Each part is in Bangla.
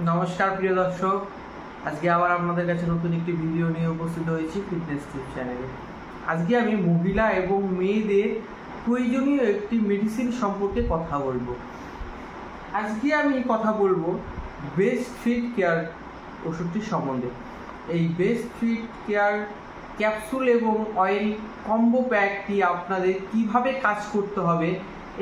নমস্কার প্রিয় দর্শক, আজকে আবার আপনাদের কাছে নতুন একটি ভিডিও নিয়ে উপস্থিত হয়েছি ফিটনেস টিপস চ্যানেলে। আজকে আমি মহিলা এবং মেয়েদের প্রয়োজনীয় একটি মেডিসিন সম্পর্কে কথা বলবো। আজকে আমি কথা বলবো বেস্ট ফিট কেয়ার ওষুধটির সম্বন্ধে। এই বেস্ট ফিট কেয়ার ক্যাপসুল এবং অয়েল কম্বো প্যাকটি আপনাদের কিভাবে কাজ করতে হবে,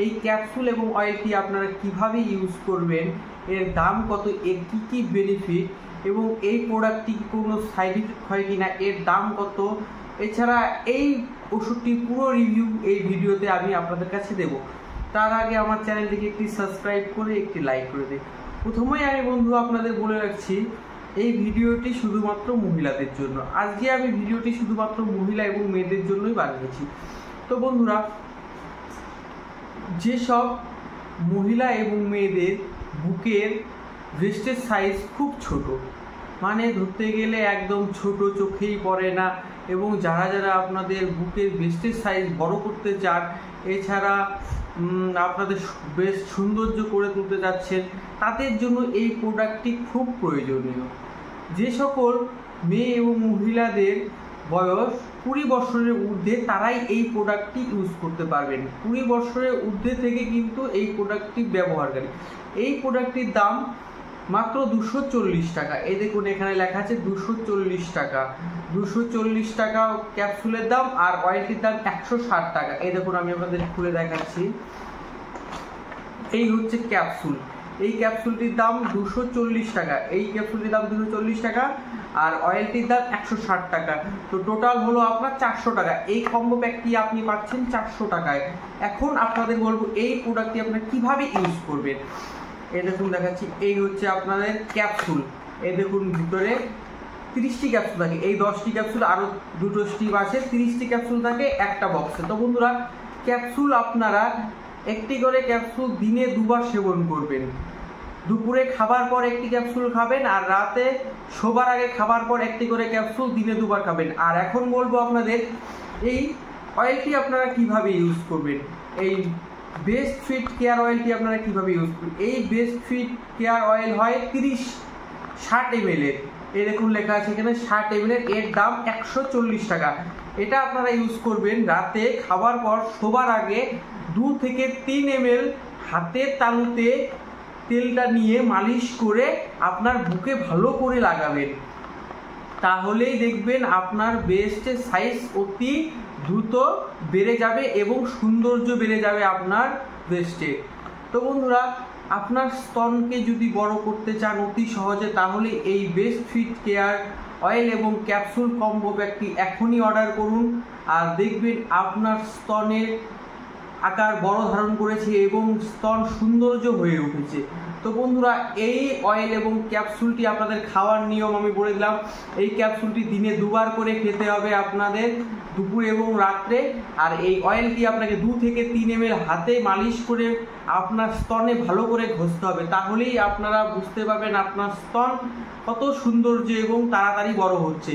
এই ক্যাপসুল এবং অয়েলটি আপনারা কিভাবে ইউজ করবেন, এর দাম কত, এর কী কী বেনিফিট এবং এই প্রোডাক্টটি কোনো সাইড ইফেক্ট হয় কিনা, এর দাম কত, এছাড়া এই ওষুধটির পুরো রিভিউ এই ভিডিওতে আমি আপনাদের কাছে দেব। তার আগে আমার চ্যানেলটিকে একটি সাবস্ক্রাইব করে একটি লাইক করে দিন। প্রথমেই আমি বন্ধু আপনাদের বলে রাখছি, এই ভিডিওটি শুধুমাত্র মহিলাদের জন্য। আজকে আমি ভিডিওটি শুধুমাত্র মহিলা এবং মেয়েদের জন্যই বানিয়েছি। তো বন্ধুরা, যেসব মহিলা এবং মেয়েদের বুকের ব্রেস্টের সাইজ খুব ছোট, মানে ধরতে গেলে একদম ছোট, চোখেই পড়ে না, এবং যারা যারা আপনাদের বুকের ব্রেস্টের সাইজ বড় করতে চান, এছাড়া আপনাদের বেশ সৌন্দর্য করে তুলতে যাচ্ছেন, তাদের জন্য এই প্রোডাক্টটি খুব প্রয়োজনীয়। যে সকল মেয়ে এবং মহিলাদের বয়স 20 বছরের ঊর্ধ্বে, তারাই এই প্রোডাক্টটি ইউজ করতে পারবেন। 20 বছরের ঊর্ধ্বে থেকে কিন্তু এই প্রোডাক্টটি ব্যবহারকারী। এই প্রোডাক্টটির দাম মাত্র 240 টাকা। এই দেখুন, এখানে লেখা আছে 240 টাকা। 240 টাকা ক্যাপসুলের দাম, আর অয়েলটির দাম 160 টাকা। এই দেখুন, আমি আপনাদের খুলে দেখাচ্ছি। এই হচ্ছে ক্যাপসুল। এই ক্যাপসুলটির দাম 240 টাকা। এই ক্যাপসুলটির দাম 240 টাকা, আর অয়েলটির দাম 160 টাকা। তো টোটাল হলো আপনার 400 টাকা। এই কম্বো প্যাকটি আপনি পাচ্ছেন 400 টাকায়। এখন আপনাদের বলবো এই প্রোডাক্টটি আপনারা কিভাবে ইউজ করবেন। এই দেখুন দেখাচ্ছি, এই হচ্ছে আপনাদের ক্যাপসুল। এই দেখুন, ভিতরে 30টি ক্যাপসুল থাকে। এই 10টি ক্যাপসুল, আরও 2টো স্টিপ আছে, 30টি ক্যাপসুল থাকে একটা বক্সে। তো বন্ধুরা, ক্যাপসুল আপনারা একটি করে ক্যাপসুল দিনে 2বার সেবন করবেন। দুপুরে খাবার পর একটি ক্যাপসুল খাবেন, আর রাতে শোবার আগে খাবার পর একটি করে ক্যাপসুল দিনে 2বার খাবেন। আর এখন বলবো আপনাদের এই অয়েলটি আপনারা কিভাবে ইউজ করবেন। এই বেস্ট ফিট কেয়ার অয়েলটি আপনারা কিভাবে ইউজ করবেন। এই বেস্ট ফিট কেয়ার অয়েল হয় 60 ml এর। এই দেখুন লেখা আছে এখানে 60 ml এর। এর দাম 140 টাকা। এটা আপনারা ইউজ করবেন রাতে খাবার পর শোবার আগে 2 থেকে 3 ml হাতের তালুতে তেলটা নিয়ে মালিশ করে আপনার বুকে ভালো করে লাগাবেন। তাহলেই দেখবেন আপনার ব্রেস্টের সাইজ অতি দ্রুত বেড়ে যাবে এবং সৌন্দর্য বেড়ে যাবে আপনার ব্রেস্টে। তো বন্ধুরা, আপনার স্তনকে যদি বড় করতে চান অতি সহজে, তাহলে এই বেস্ট ফিট কেয়ার অয়েল এবং ক্যাপসুল কম্বো প্যাকটি এখনই অর্ডার করুন। আর দেখবেন আপনার স্তনের আকার বড় ধারণ করেছে এবং স্তন সৌন্দর্য হয়ে উঠেছে। তো বন্ধুরা, এই অয়েল এবং ক্যাপসুলটি আপনাদের খাওয়ার নিয়ম আমি বলে দিলাম। এই ক্যাপসুলটি দিনে 2বার করে খেতে হবে আপনাদের, দুপুর এবং রাত্রে। আর এই অয়েলটি আপনাকে 2 থেকে 3 ml হাতে মালিশ করে আপনার স্তনে ভালো করে ঘষতে হবে। তাহলেই আপনারা বুঝতে পারবেন আপনার স্তন কত সৌন্দর্য এবং তাড়াতাড়ি বড় হচ্ছে।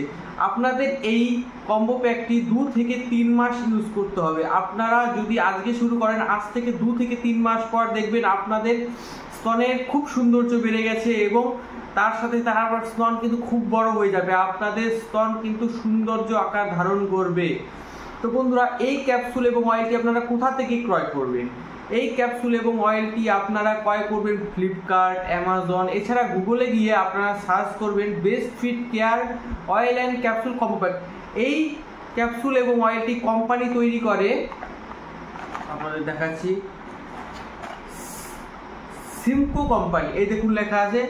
আপনাদের এই কম্বো প্যাকটি 2 থেকে 3 মাস ইউজ করতে হবে। আপনারা যদি আজকে শুরু করেন, আজ থেকে 2 থেকে 3 মাস পর দেখবেন আপনাদের স্তনের খুব সৌন্দর্য বেড়ে গেছে, এবং তার সাথে তার স্তন কিন্তু খুব বড় হয়ে যাবে। আপনাদের স্তন কিন্তু সৌন্দর্য আকার ধারণ করবে। তো বন্ধুরা, এই ক্যাপসুল এবং অয়েলটি আপনারা কোথা থেকে ক্রয় করবেন। এই ক্যাপসুল এবং অয়েলটি আপনারা ক্রয় করবেন ফ্লিপকার্ট, অ্যামাজন, এছাড়া গুগলে গিয়ে আপনারা সার্চ করবেন best fit care oil and capsule combo pack. এই ক্যাপসুল এবং অয়েলটি কোম্পানি তৈরি করে, আপনাদের দেখাচ্ছি, সিমকো কোম্পানি। এই দেখুন লেখা আছে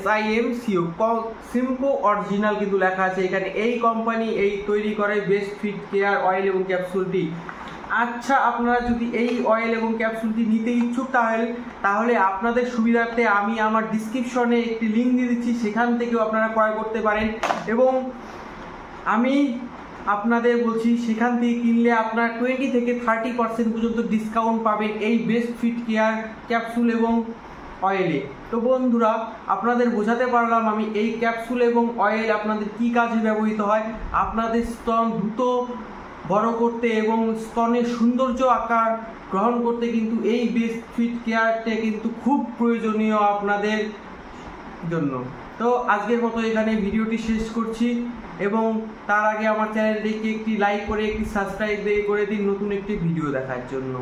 SIMCO, সিমকো অরিজিনাল কিন্তু লেখা আছে এখানে। এই কোম্পানি এই তৈরি করে বেস্ট ফিট কেয়ার অয়েল এবং ক্যাপসুলটি। আচ্ছা, আপনারা যদি এই অয়েল এবং ক্যাপসুলটি নিতে ইচ্ছুক তাহলে আপনাদের সুবিধার্থে আমি আমার ডিসক্রিপশনে একটি লিঙ্ক দিয়ে দিচ্ছি, সেখান থেকেও আপনারা ক্রয় করতে পারেন। এবং আমি আপনাদের বলছি, সেখান থেকে কিনলে আপনার 20 থেকে 30% পর্যন্ত ডিসকাউন্ট পাবেন এই বেস্ট ফিট কেয়ার ক্যাপসুল এবং অয়েলে। তো বন্ধুরা, আপনাদের বোঝাতে পারলাম আমি এই ক্যাপসুল এবং অয়েল আপনাদের কি কাজে ব্যবহৃত হয়। আপনাদের স্তন দ্রুত বড় করতে এবং স্তনের সৌন্দর্য আকার গ্রহণ করতে কিন্তু এই বেস্ট ফিট কেয়ারটা কিন্তু খুব প্রয়োজনীয় আপনাদের জন্য। তো আজকের মতো এখানে ভিডিওটি শেষ করছি, এবং তার আগে আমার চ্যানেলটিকে একটি লাইক করে একটি সাবস্ক্রাইব করে দিন নতুন একটি ভিডিও দেখার জন্য।